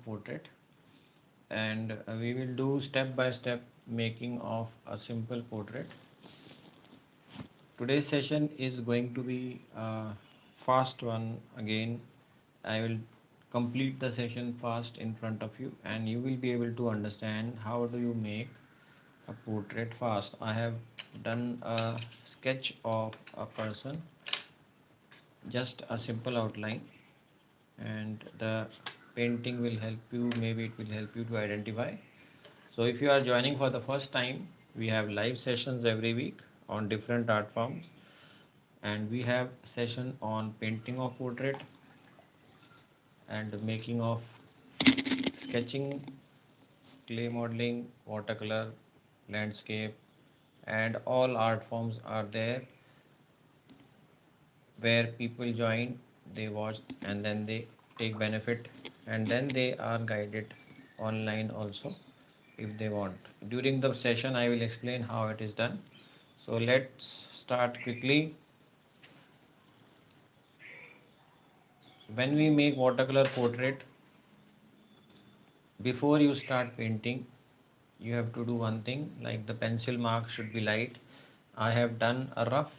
portrait, and we will do step by step making of a simple portrait. Today's session is going to be a fast one again. I will complete the session fast in front of you, and you will be able to understand how do you make a portrait fast. I have done a sketch of a person, just a simple outline, and the painting will help you, maybe it will help you to identify. So if you are joining for the first time, we have live sessions every week on different art forms, and we have session on painting of portrait and making of sketching, clay modeling, watercolor, landscape, and all art forms are there where people join, they watch, and then they take benefit, and then they are guided online also if they want. During the session I will explain how it is done. So let's start quickly. When we make watercolor portrait, before you start painting, you have to do one thing, like the pencil mark should be light. I have done a rough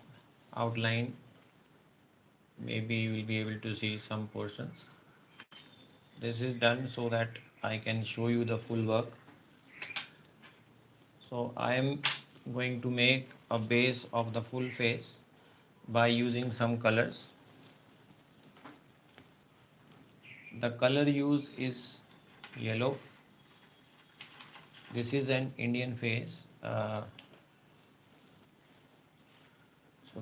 outline, maybe you will be able to see some portions. This is done so that I can show you the full work. So I am going to make a base of the full face by using some colors. The color used is yellow. This is an Indian face. So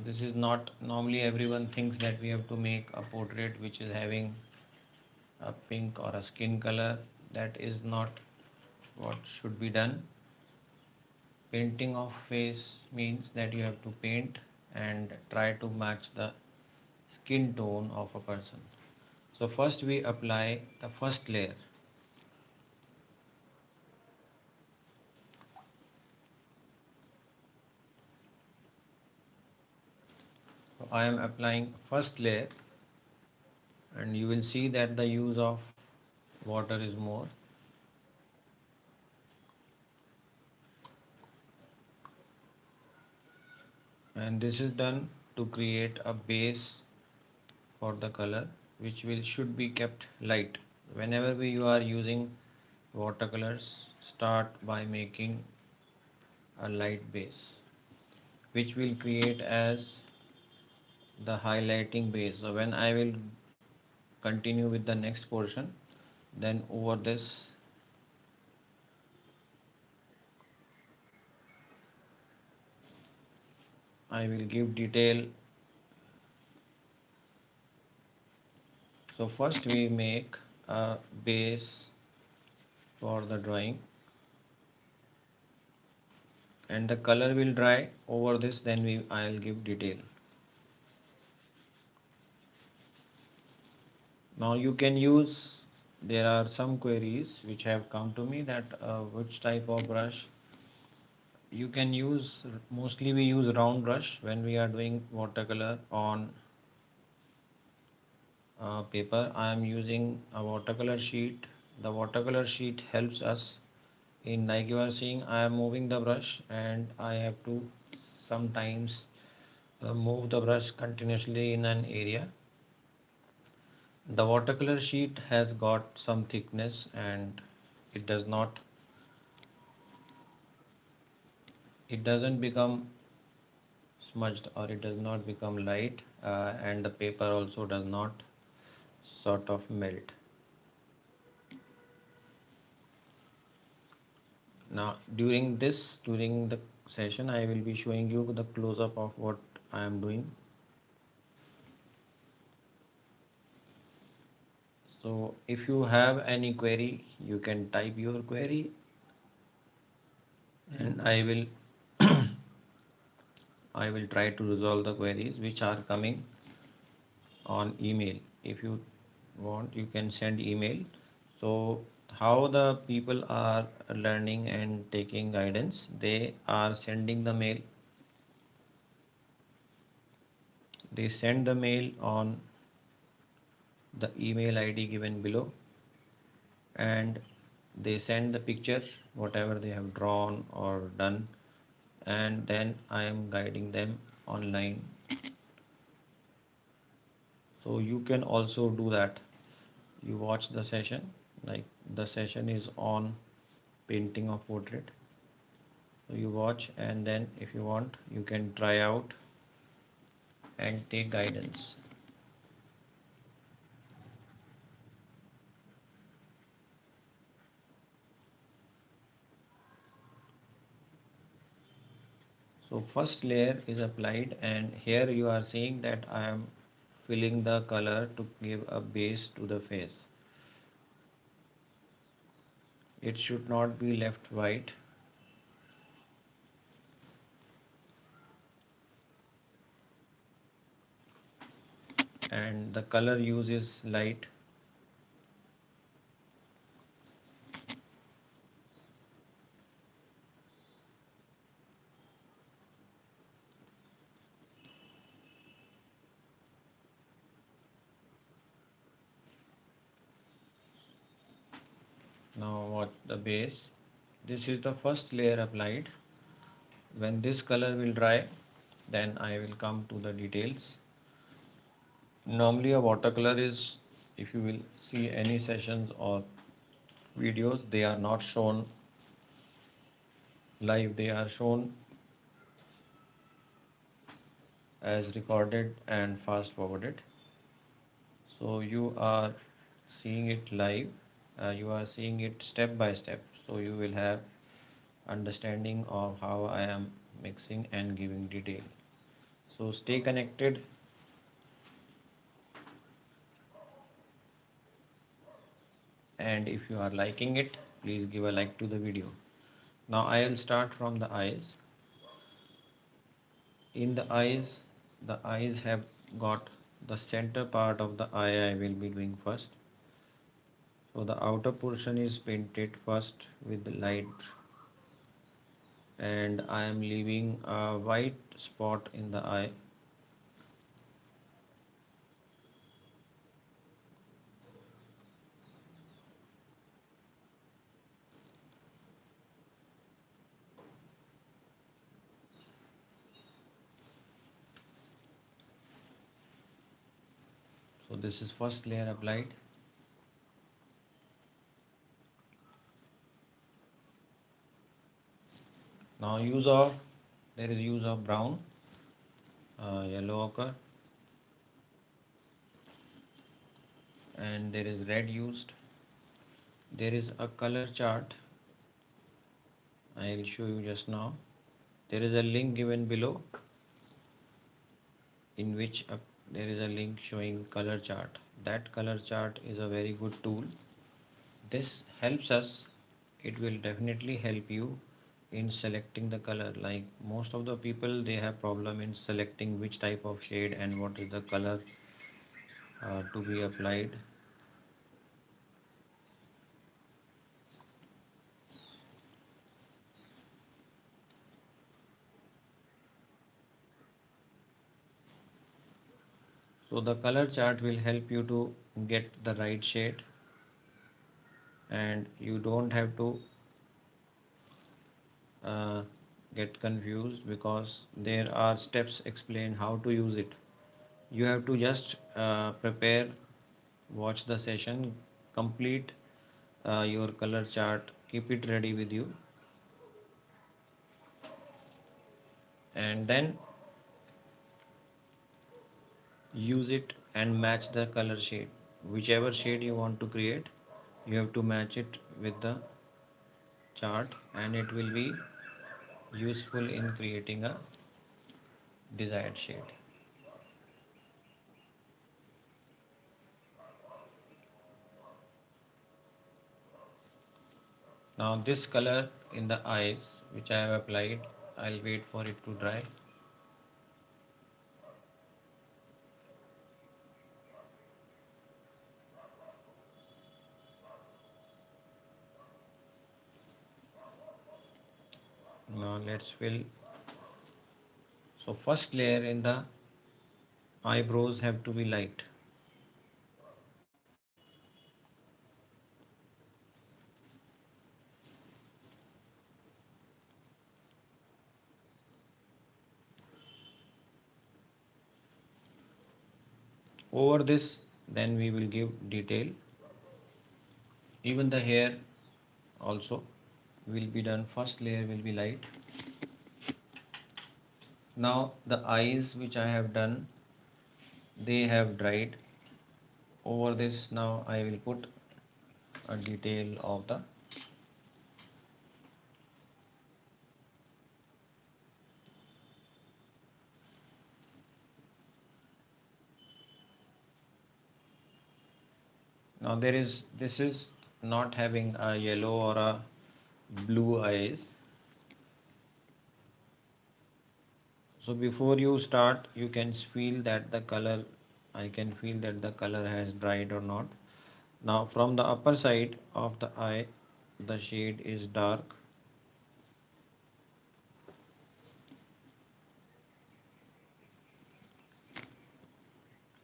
this is not, normally everyone thinks that we have to make a portrait which is having a pink or a skin color. That is not what should be done. Painting of face means that you have to paint and try to match the skin tone of a person. So first we apply the first layer. So I am applying first layer, and you will see that the use of water is more. And this is done to create a base for the color, which will should be kept light. Whenever you are using watercolors, start by making a light base, which will create as the highlighting base. So when I will continue with the next portion, then over this I will give detail. So first we make a base for the drawing, and the color will dry over this, then I'll give detail. Now you can use, there are some queries which have come to me that which type of brush you can use. Mostly we use round brush when we are doing watercolor on paper. I am using a watercolor sheet. The watercolor sheet helps us in, like you are seeing, I am moving the brush and I have to sometimes move the brush continuously in an area. The watercolor sheet has got some thickness, and it doesn't become smudged, or it does not become light, and the paper also does not sort of melt. Now during the session I will be showing you the close-up of what I am doing. So if you have any query, you can type your query, and I will try to resolve the queries which are coming on email. If you want, you can send email. So how the people are learning and taking guidance, they are sending the mail. They send the mail on the email ID given below, and they send the picture whatever they have drawn or done, and then I am guiding them online. So you can also do that. You watch the session, like the session is on painting of portrait. So you watch, and then if you want you can try out and take guidance. So first layer is applied, and here you are seeing that I am filling the color to give a base to the face. It should not be left white. And the color use is light. Now watch the base. This is the first layer applied. When this color will dry, then I will come to the details. Normally a watercolor is, if you will see any sessions or videos, they are not shown live, they are shown as recorded and fast forwarded. So you are seeing it live, you are seeing it step by step, so you will have understanding of how I am mixing and giving detail. So stay connected, and if you are liking it, please give a like to the video. Now I will start from the eyes. In the eyes have got the center part of the eye I will be doing first. So the outer portion is painted first with the light, and I am leaving a white spot in the eye. So this is first layer applied. Now there is use of brown, yellow ochre, and there is red used. There is a color chart I will show you just now. There is a link given below in which there is a link showing color chart. That color chart is a very good tool. This helps us, it will definitely help you in selecting the color. Like most of the people, they have problem in selecting which type of shade and what is the color to be applied. So the color chart will help you to get the right shade, and you don't have to uh, get confused because there are steps explain how to use it. You have to just prepare, watch the session, complete your color chart, keep it ready with you, and then use it and match the color shade. Whichever shade you want to create, you have to match it with the chart, and it will be useful in creating a desired shade. Now this color in the eyes which I have applied, I'll wait for it to dry. Now let's fill. So first layer in the eyebrows have to be light. Over this, then we will give detail. Even the hair also will be done. First layer will be light. Now the eyes which I have done, they have dried. Over this, now I will put a detail of the now this is not having a yellow or a blue eyes. So before you start, you can feel that the color, I can feel that the color has dried or not. Now from the upper side of the eye, the shade is dark,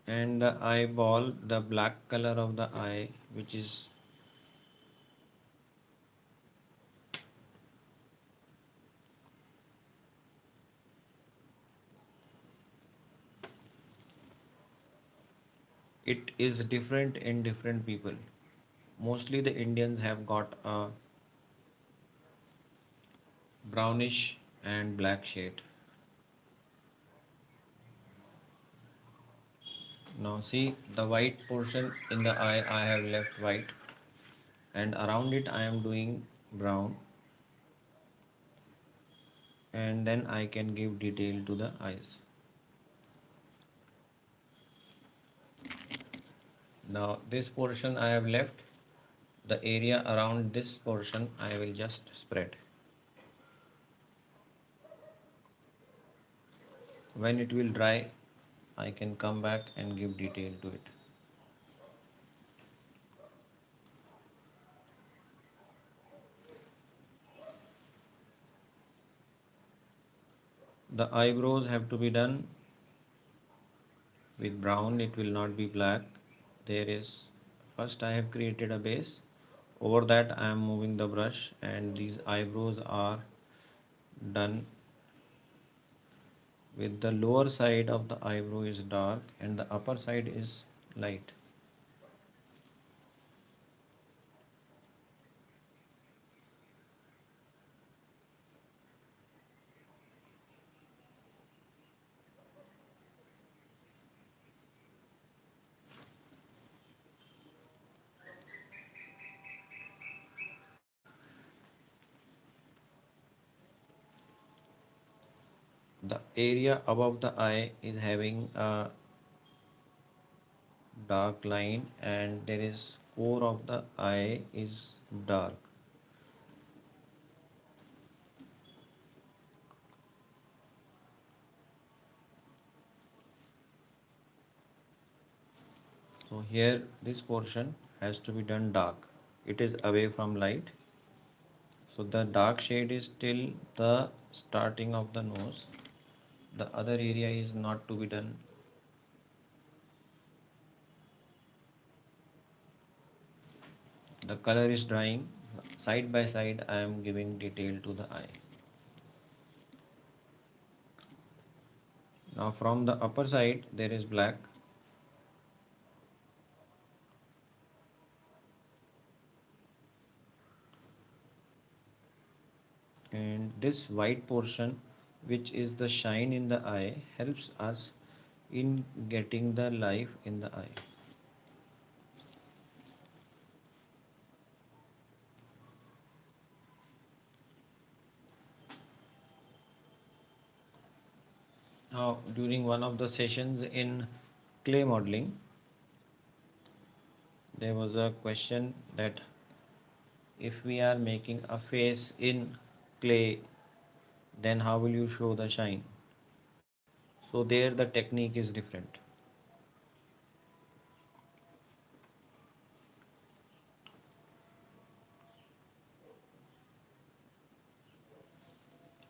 and the eyeball, the black color of the eye, which is it is different in different people. Mostly the Indians have got a brownish and black shade. Now see the white portion in the eye, I have left white, and around it I am doing brown, and then I can give detail to the eyes. Now this portion I have left, the area around this portion I will just spread. When it will dry, I can come back and give detail to it. The eyebrows have to be done with brown, it will not be black. There is, first I have created a base. Over that I am moving the brush, and these eyebrows are done with the lower side of the eyebrow is dark and the upper side is light. The area above the eye is having a dark line, and there is core of the eye is dark. So here this portion has to be done dark. It is away from light. So the dark shade is till the starting of the nose. The other area is not to be done. The color is drying. Side by side I am giving detail to the eye. Now from the upper side there is black. And this white portion, which is the shine in the eye, helps us in getting the life in the eye. Now during one of the sessions in clay modeling, there was a question that if we are making a face in clay, then how will you show the shine? So there the technique is different.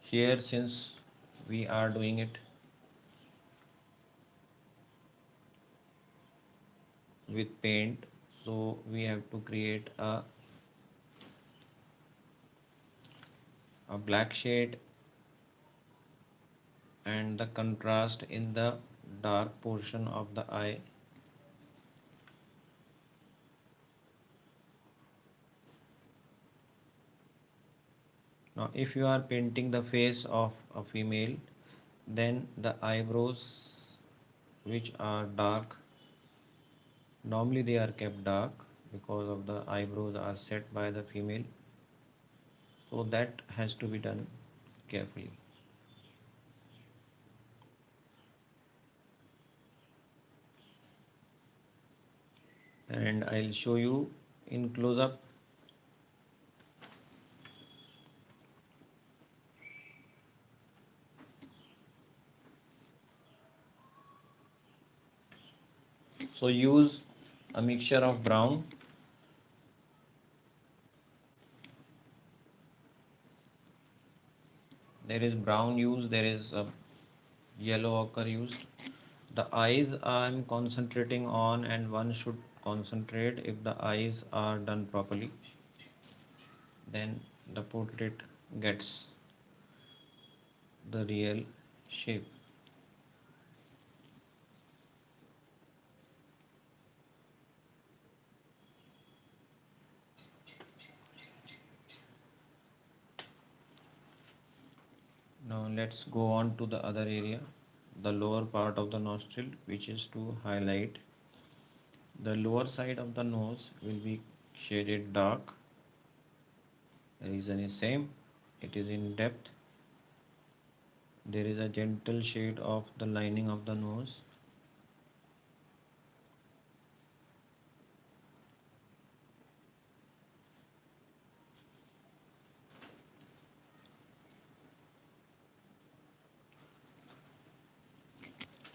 Here, since we are doing it with paint, so we have to create a black shade and the contrast in the dark portion of the eye. Now, if you are painting the face of a female, then the eyebrows, which are dark, normally they are kept dark because of the eyebrows are set by the female, so that has to be done carefully. And I'll show you in close up. So use a mixture of brown, there is brown used, there is a yellow ochre used. The eyes I'm concentrating on, and one should concentrate. If the eyes are done properly, then the portrait gets the real shape. Now let's go on to the other area, the lower part of the nostril, which is to highlight. The lower side of the nose will be shaded dark. The reason is same, it is in depth. There is a gentle shade of the lining of the nose.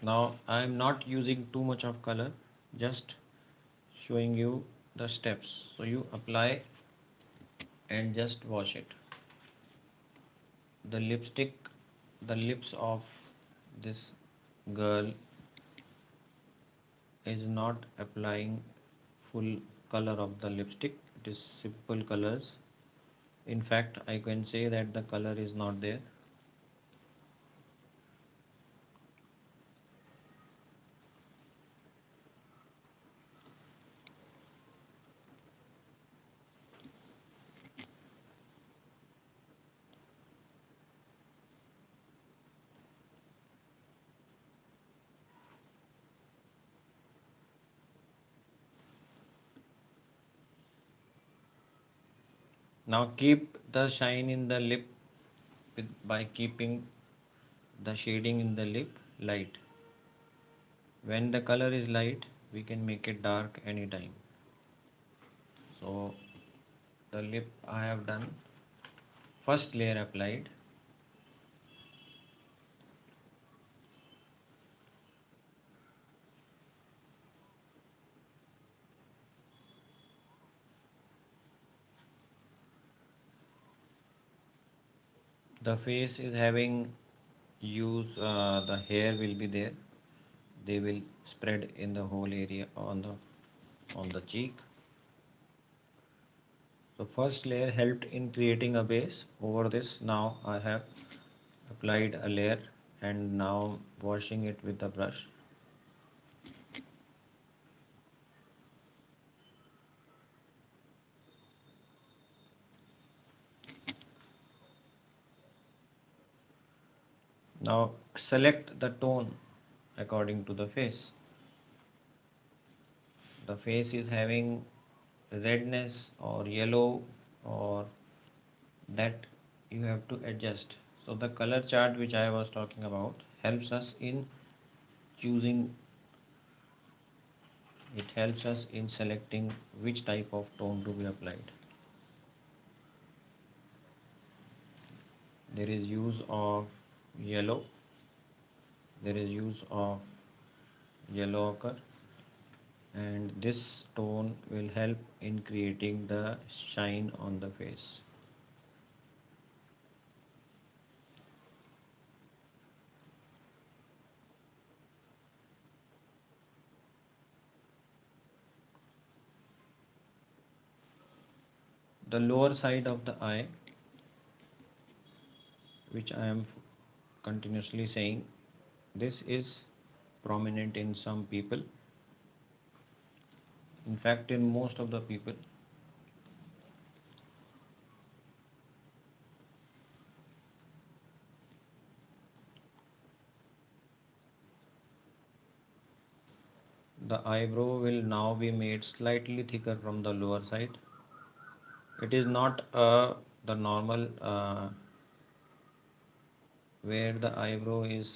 Now I am not using too much of color, just showing you the steps. So you apply and just wash it. The lipstick, the lips of this girl is not applying full color of the lipstick, it is simple colors. In fact, I can say that the color is not there. Now keep the shine in the lip by keeping the shading in the lip light. When the color is light, we can make it dark anytime. So the lip I have done, first layer applied. The face is having use, the hair will be there, they will spread in the whole area on the cheek. So first layer helped in creating a base. Over this now I have applied a layer and now washing it with the brush. Now select the tone according to the face. The face is having redness or yellow, or that you have to adjust. So the color chart which I was talking about helps us in choosing, it helps us in selecting which type of tone to be applied. There is use of yellow, there is use of yellow ochre, and this tone will help in creating the shine on the face. The lower side of the eye, which I am continuously saying, this is prominent in some people, in fact in most of the people. The eyebrow will now be made slightly thicker from the lower side. It is not the normal where the eyebrow is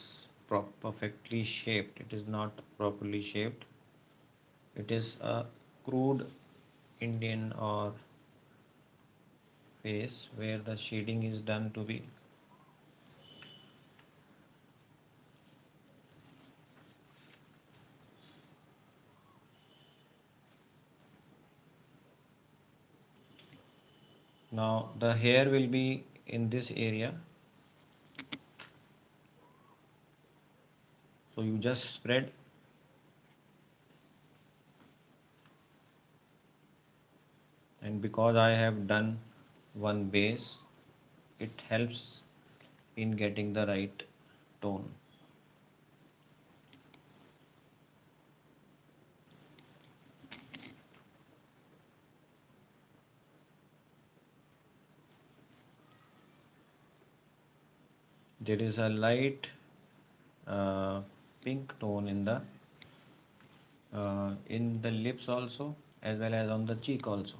perfectly shaped. It is not properly shaped. It is a crude Indian or face where the shading is done to be. Now the hair will be in this area. So you just spread, and because I have done one base, it helps in getting the right tone. There is a light uh, pink tone in the lips also, as well as on the cheek also.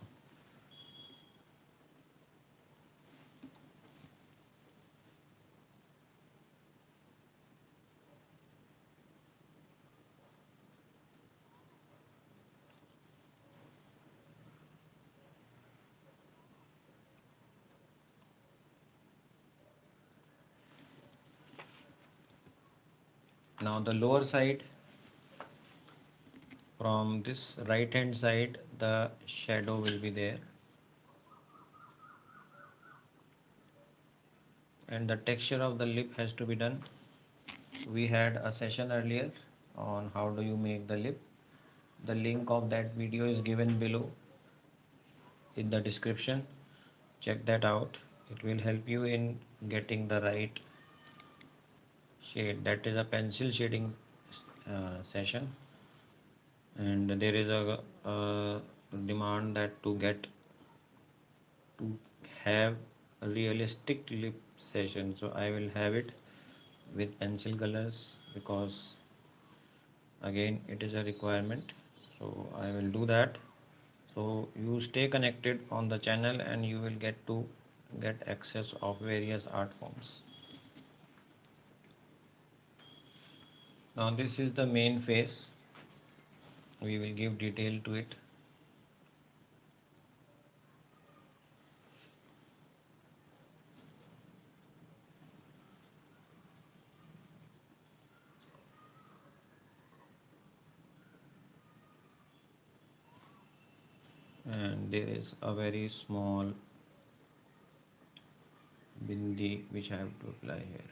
Now the lower side, from this right hand side, the shadow will be there, and the texture of the lip has to be done. We had a session earlier on how do you make the lip. The link of that video is given below in the description. Check that out. It will help you in getting the right shade. That is a pencil shading session, and there is a demand that to have a realistic lip session. So I will have it with pencil colors because again it is a requirement. So I will do that. So you stay connected on the channel and you will get access of various art forms. Now this is the main face. We will give detail to it. And there is a very small bindi which I have to apply here.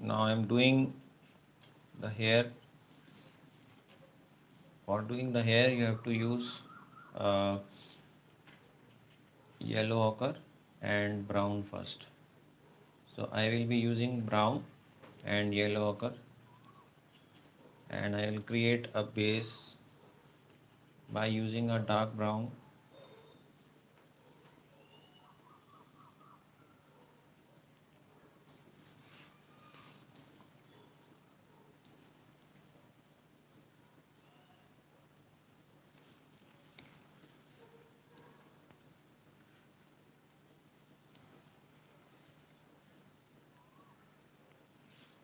Now I am doing the hair. For doing the hair you have to use uh, yellow ochre and brown first. So I will be using brown and yellow ochre, and I will create a base by using a dark brown.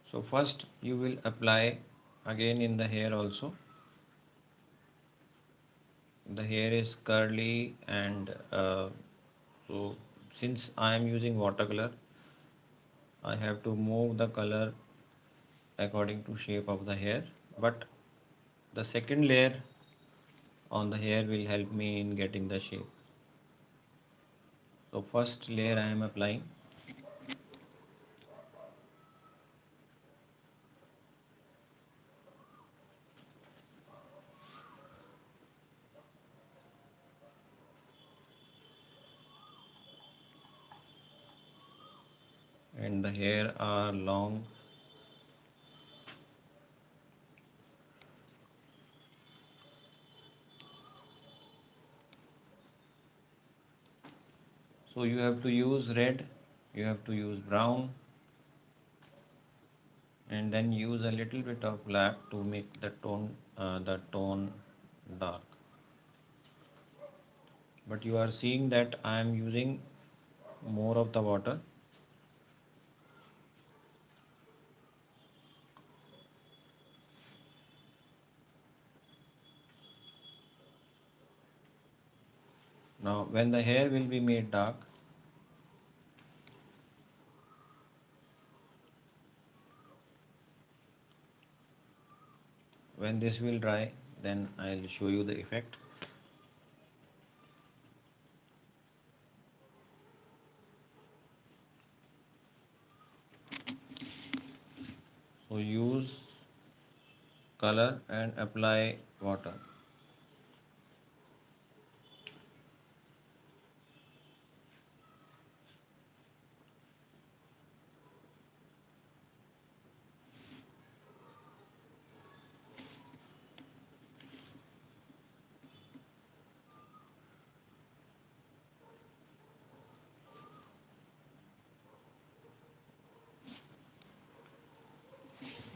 So first you will apply again in the hair also. The hair is curly, and so since I am using watercolor, I have to move the color according to shape of the hair, but the second layer on the hair will help me in getting the shape. So first layer I am applying, and the hair are long. So you have to use red, you have to use brown, and then use a little bit of black to make the tone dark. But you are seeing that I am using more of the water. Now when the hair will be made dark, when this will dry, then I'll show you the effect. So use color and apply water.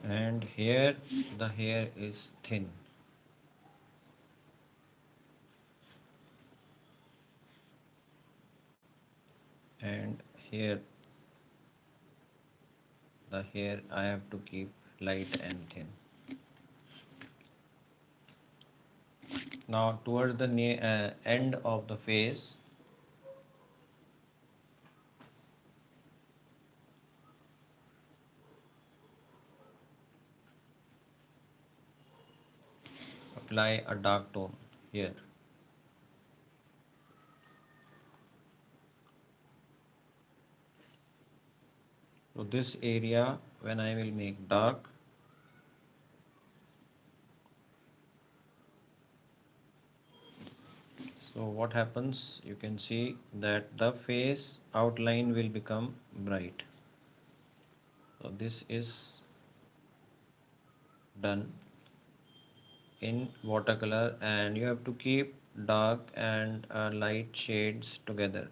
And here the hair is thin. And here the hair I have to keep light and thin. Now towards the end of the face, apply a dark tone here. So this area when I will make dark, so what happens, you can see that the face outline will become bright. So this is done in watercolor, and you have to keep dark and light shades together.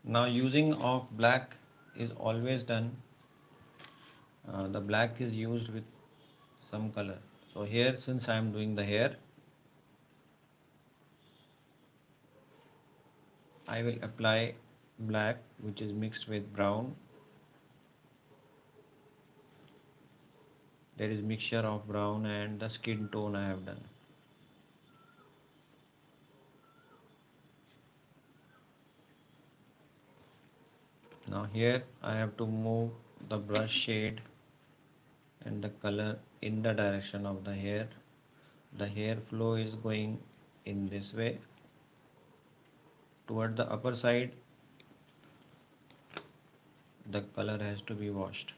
Now using of black is always done. The black is used with some color. So here, since I am doing the hair, I will apply black which is mixed with brown. There is mixture of brown and the skin tone I have done. Now here I have to move the brush shade and the color in the direction of the hair. The hair flow is going in this way. Toward the upper side, the color has to be washed.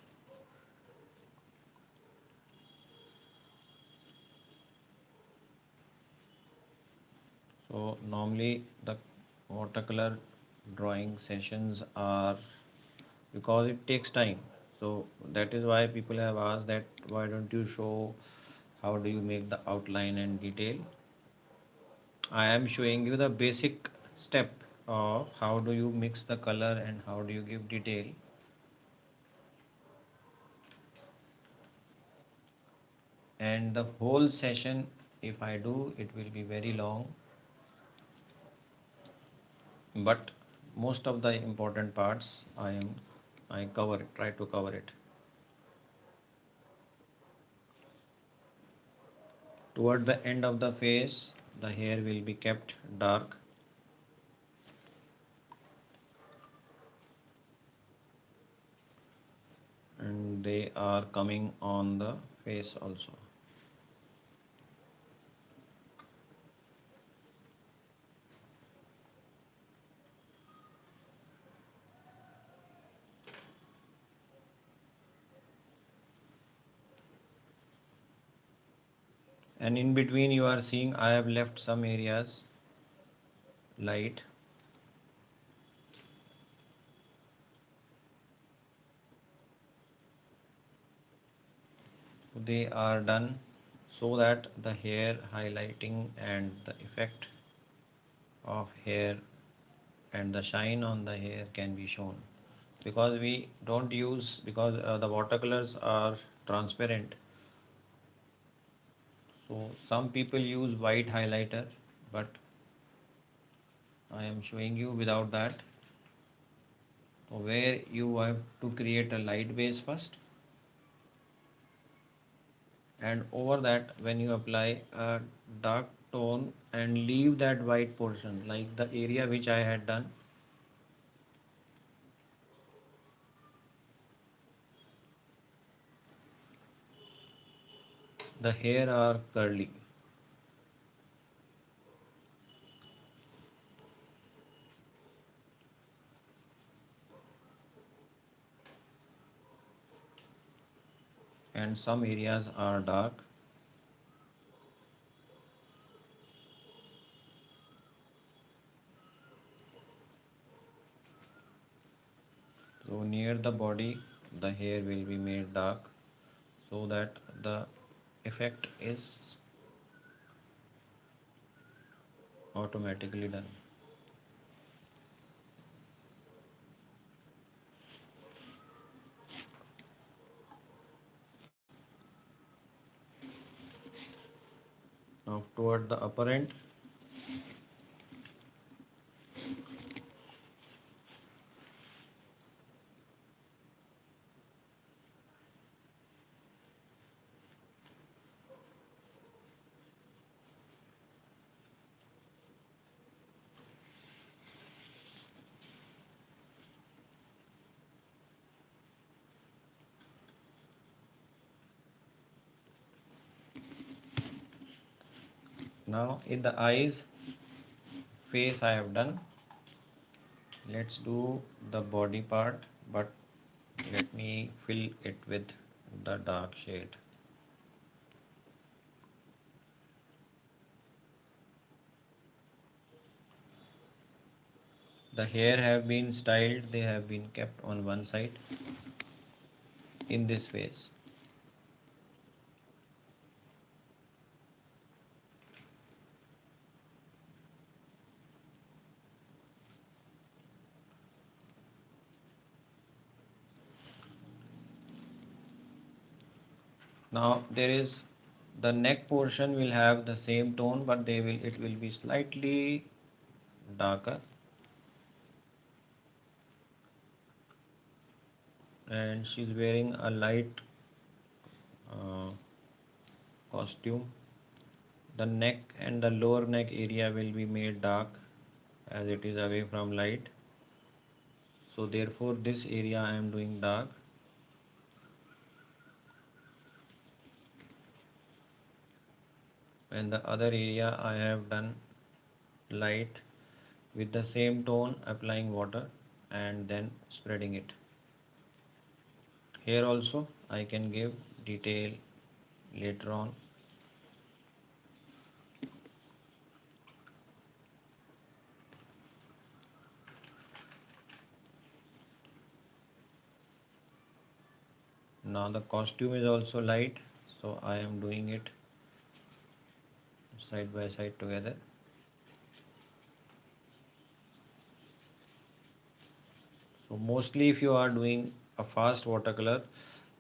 So normally the watercolor drawing sessions are, because it takes time, so that is why people have asked that why don't you show how do you make the outline and detail. I am showing you the basic step of how do you mix the color and how do you give detail. And the whole session, if I do, it will be very long, but most of the important parts I cover it, try to cover it. Toward the end of the face, the hair will be kept dark. they are coming on the face also. And in between you are seeing I have left some areas light. They are done so that the hair highlighting and the effect of hair and the shine on the hair can be shown, because we don't use, because the watercolors are transparent, so some people use white highlighter, but I am showing you without that. So where you have to create a light base first, and over that when you apply a dark tone and leave that white portion, like the area which I had done, the hair are curly. And some areas are dark. So near the body, the hair will be made dark so that the effect is automatically done. Now toward the upper end, now in the eyes, face I have done. Let's do the body part, but let me fill it with the dark shade. The hair have been styled, they have been kept on one side in this phase. Now there is, the neck portion will have the same tone, but it will be slightly darker, and she's wearing a light uh, costume. The neck and the lower neck area will be made dark as it is away from light. So therefore this area I am doing dark, and the other area I have done light with the same tone, applying water and then spreading it. Here also I can give detail later on. Now the costume is also light, so I am doing it side by side together. So mostly if you are doing a fast watercolor,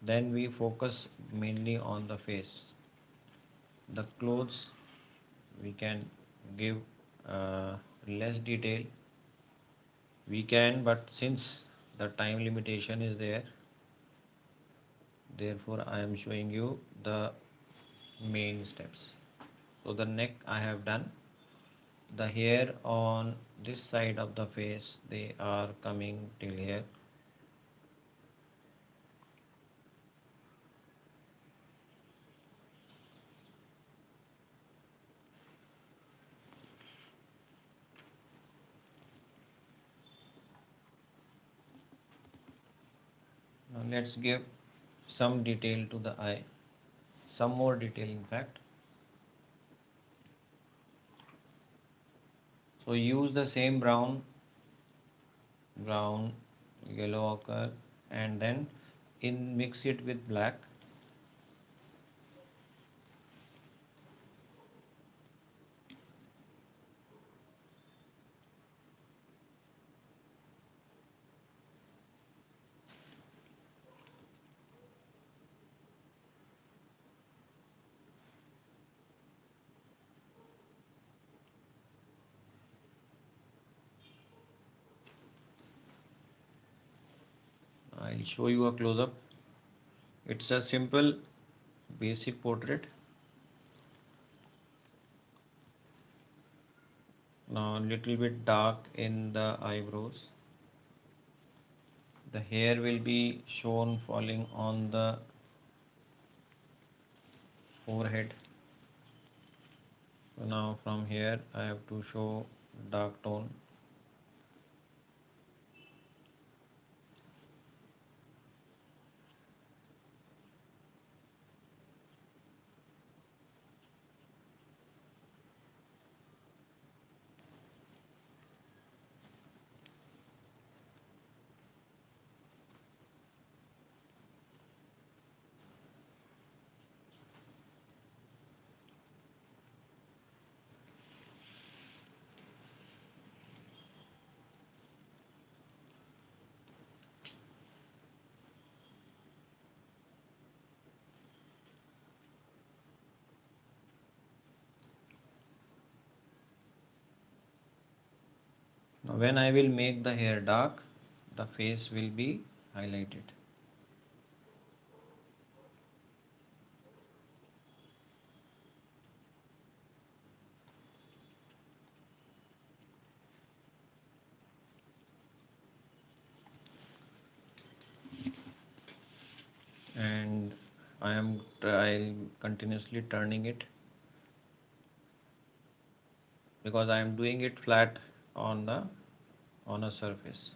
then we focus mainly on the face. The clothes we can give less detail. We can, but since the time limitation is there, therefore I am showing you the main steps. So the neck I have done. The hair on this side of the face, they are coming till here. Let's give some detail to the eye, some more detail in fact. So use the same brown, yellow ochre, and then mix it with black. I'll show you a close-up. It's a simple basic portrait. Now a little bit dark in the eyebrows. The hair will be shown falling on the forehead. So now from here I have to show dark tone. Now when I will make the hair dark, the face will be highlighted. And I'll continuously turning it because I am doing it flat on a surface.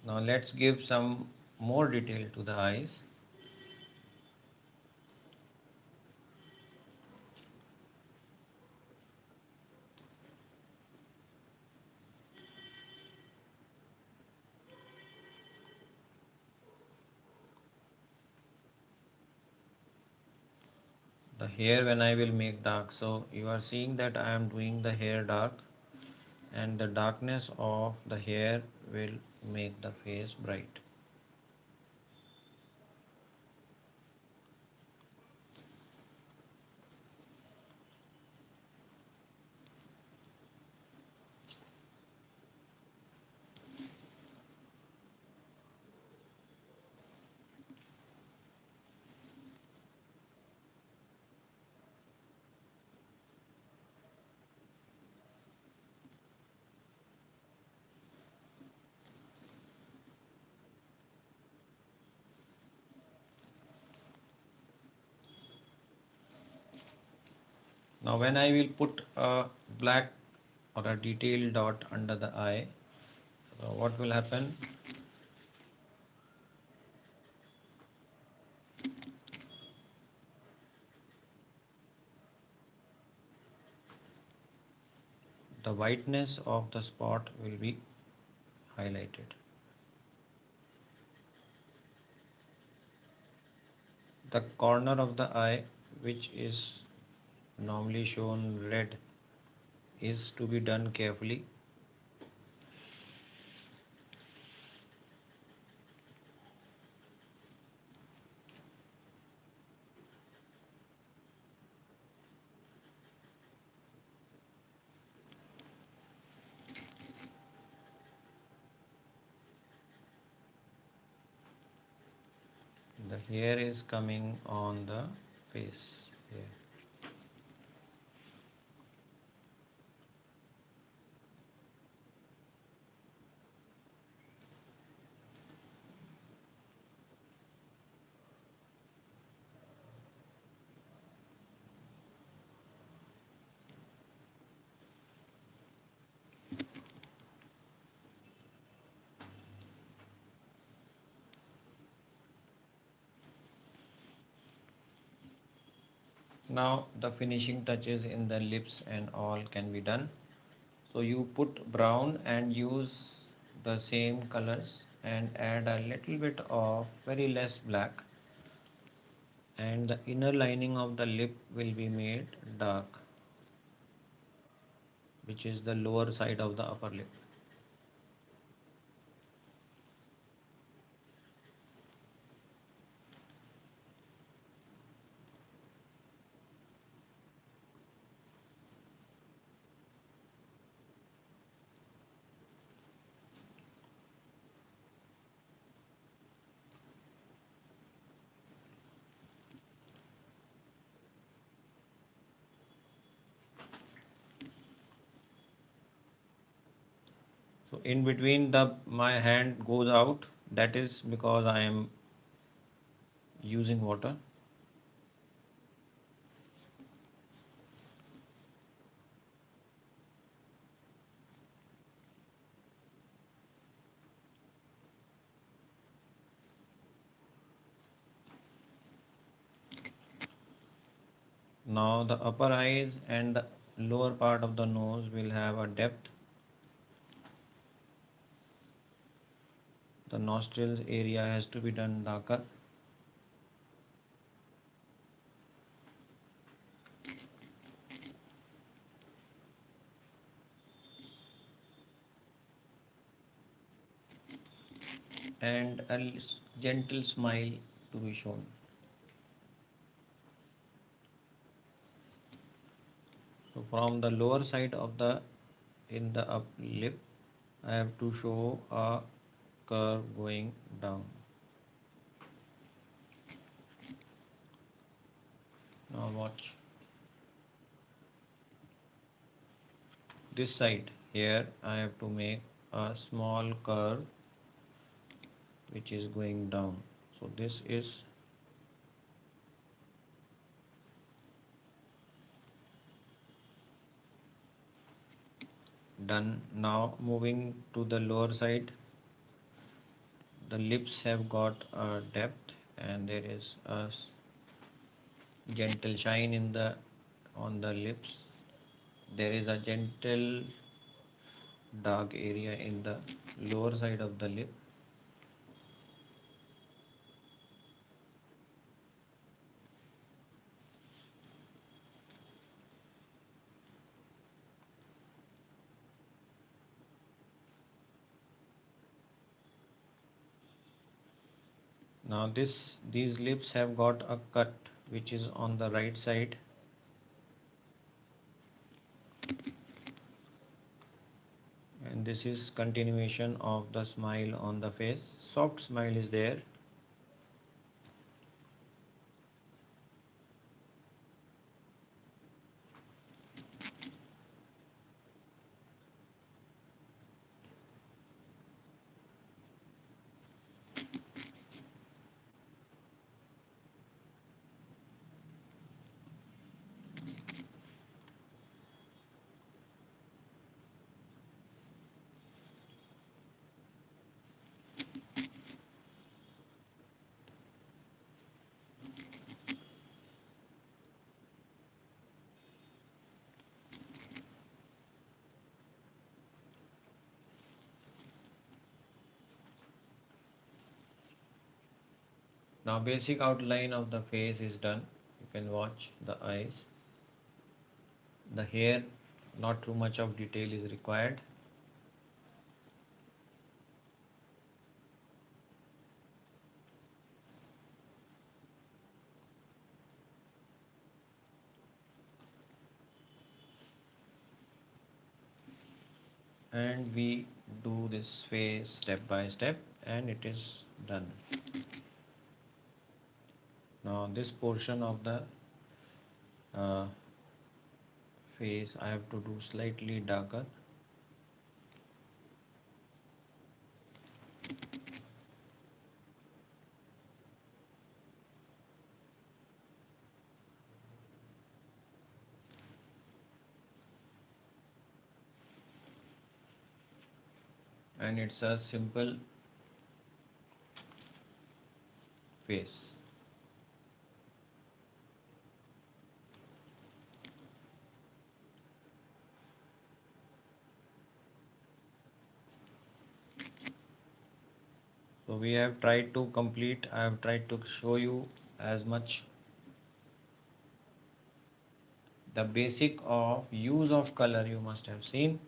Now let's give some more detail to the eyes. The hair when I will make dark, so you are seeing that I am doing the hair dark, and the darkness of the hair will make the face bright. Now when I will put a black or a detailed dot under the eye, so what will happen? The whiteness of the spot will be highlighted. The corner of the eye, which is normally shown red, is to be done carefully. The hair is coming on the face here. Now the finishing touches in the lips and all can be done. So you put brown and use the same colors and add a little bit of very less black, and the inner lining of the lip will be made dark, which is the lower side of the upper lip. So in between the my hand goes out, that is because I am using water. Now the upper eyes and the lower part of the nose will have a depth. The nostrils area has to be done darker. And a gentle smile to be shown. So from the lower side of the in the up lip, I have to show a curve going down. Now watch this side. Here I have to make a small curve which is going down. So this is done. Now moving to the lower side, the lips have got a depth and there is a gentle shine in the on the lips. There is a gentle dark area in the lower side of the lip. Now these lips have got a cut which is on the right side, and this is continuation of the smile on the face. Soft smile is there. Now basic outline of the face is done. You can watch the eyes. The hair, not too much of detail is required. And we do this face step by step and it is done. Now this portion of the uh, face I have to do slightly darker. And it's a simple face. So we have tried to complete, I have tried to show you as much the basic of use of color you must have seen.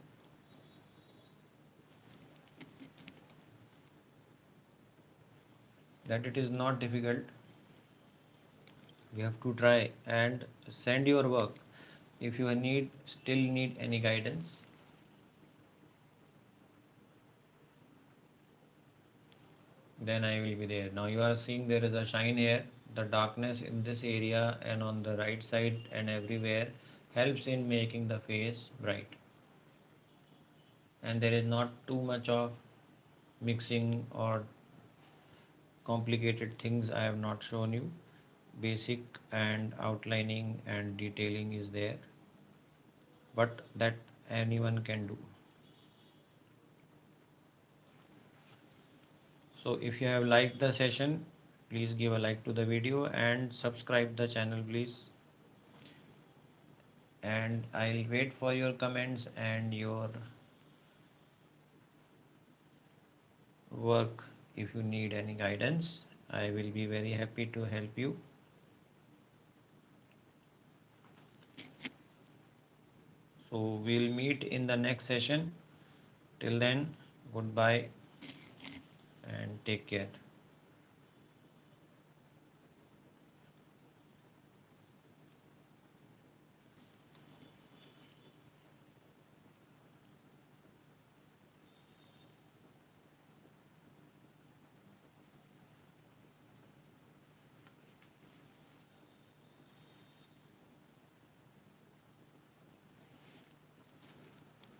That it is not difficult. You have to try and send your work. If you still need any guidance, then I will be there. Now you are seeing there is a shine here. The darkness in this area and on the right side and everywhere helps in making the face bright. And there is not too much of mixing or complicated things I have not shown you. Basic and outlining and detailing is there, but that anyone can do. So if you have liked the session, please give a like to the video and subscribe the channel please. And I'll wait for your comments and your work. If you need any guidance, I will be very happy to help you. So we'll meet in the next session. Till then, goodbye and take care.